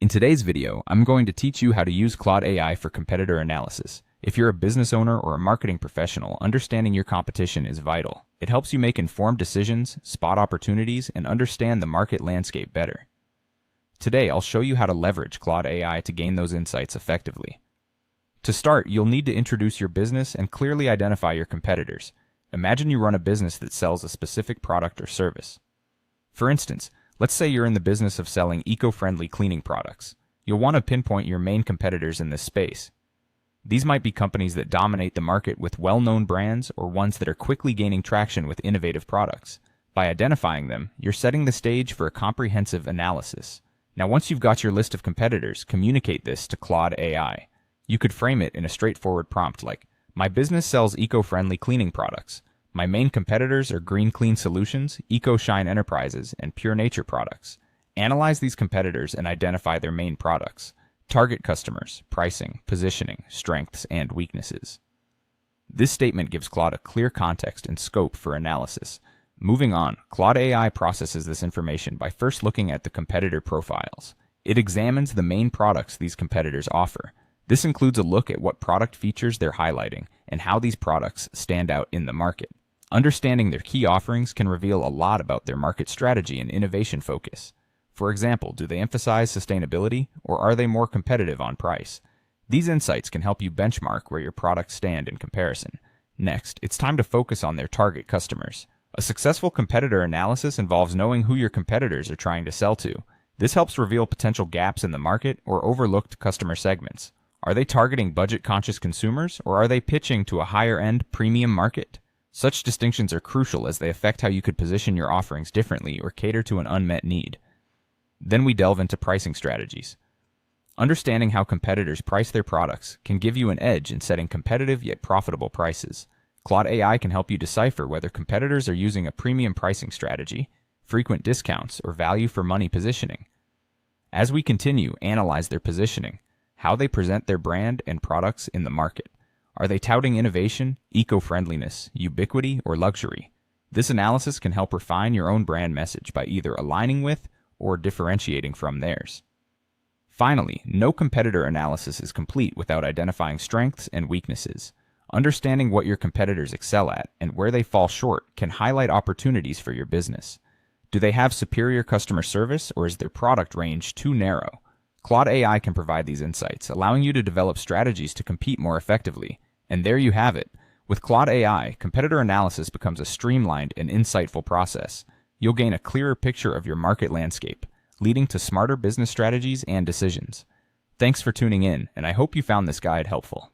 In today's video, I'm going to teach you how to use Claude AI for competitor analysis. If you're a business owner or a marketing professional, understanding your competition is vital. It helps you make informed decisions, spot opportunities, and understand the market landscape better. Today, I'll show you how to leverage Claude AI to gain those insights effectively. To start, you'll need to introduce your business and clearly identify your competitors. Imagine you run a business that sells a specific product or service. For instance, let's say you're in the business of selling eco-friendly cleaning products. You'll want to pinpoint your main competitors in this space. These might be companies that dominate the market with well-known brands or ones that are quickly gaining traction with innovative products. By identifying them, you're setting the stage for a comprehensive analysis. Now, once you've got your list of competitors, communicate this to Claude AI. You could frame it in a straightforward prompt like, "My business sells eco-friendly cleaning products. My main competitors are Green Clean Solutions, EcoShine Enterprises, and Pure Nature Products." Analyze these competitors and identify their main products. Target customers, pricing, positioning, strengths, and weaknesses. This statement gives Claude a clear context and scope for analysis. Moving on, Claude AI processes this information by first looking at the competitor profiles. It examines the main products these competitors offer. This includes a look at what product features they're highlighting and how these products stand out in the market. Understanding their key offerings can reveal a lot about their market strategy and innovation focus. For example, do they emphasize sustainability, or are they more competitive on price? These insights can help you benchmark where your products stand in comparison. Next, it's time to focus on their target customers. A successful competitor analysis involves knowing who your competitors are trying to sell to. This helps reveal potential gaps in the market or overlooked customer segments. Are they targeting budget-conscious consumers, or are they pitching to a higher-end premium market? Such distinctions are crucial as they affect how you could position your offerings differently or cater to an unmet need. Then we delve into pricing strategies. Understanding how competitors price their products can give you an edge in setting competitive yet profitable prices. Claude AI can help you decipher whether competitors are using a premium pricing strategy, frequent discounts, or value for money positioning. As we continue, analyze their positioning, how they present their brand and products in the market. Are they touting innovation, eco-friendliness, ubiquity, or luxury? This analysis can help refine your own brand message by either aligning with or differentiating from theirs. Finally, no competitor analysis is complete without identifying strengths and weaknesses. Understanding what your competitors excel at and where they fall short can highlight opportunities for your business. Do they have superior customer service, or is their product range too narrow? Claude AI can provide these insights, allowing you to develop strategies to compete more effectively. And there you have it. With Claude AI, competitor analysis becomes a streamlined and insightful process. You'll gain a clearer picture of your market landscape, leading to smarter business strategies and decisions. Thanks for tuning in, and I hope you found this guide helpful.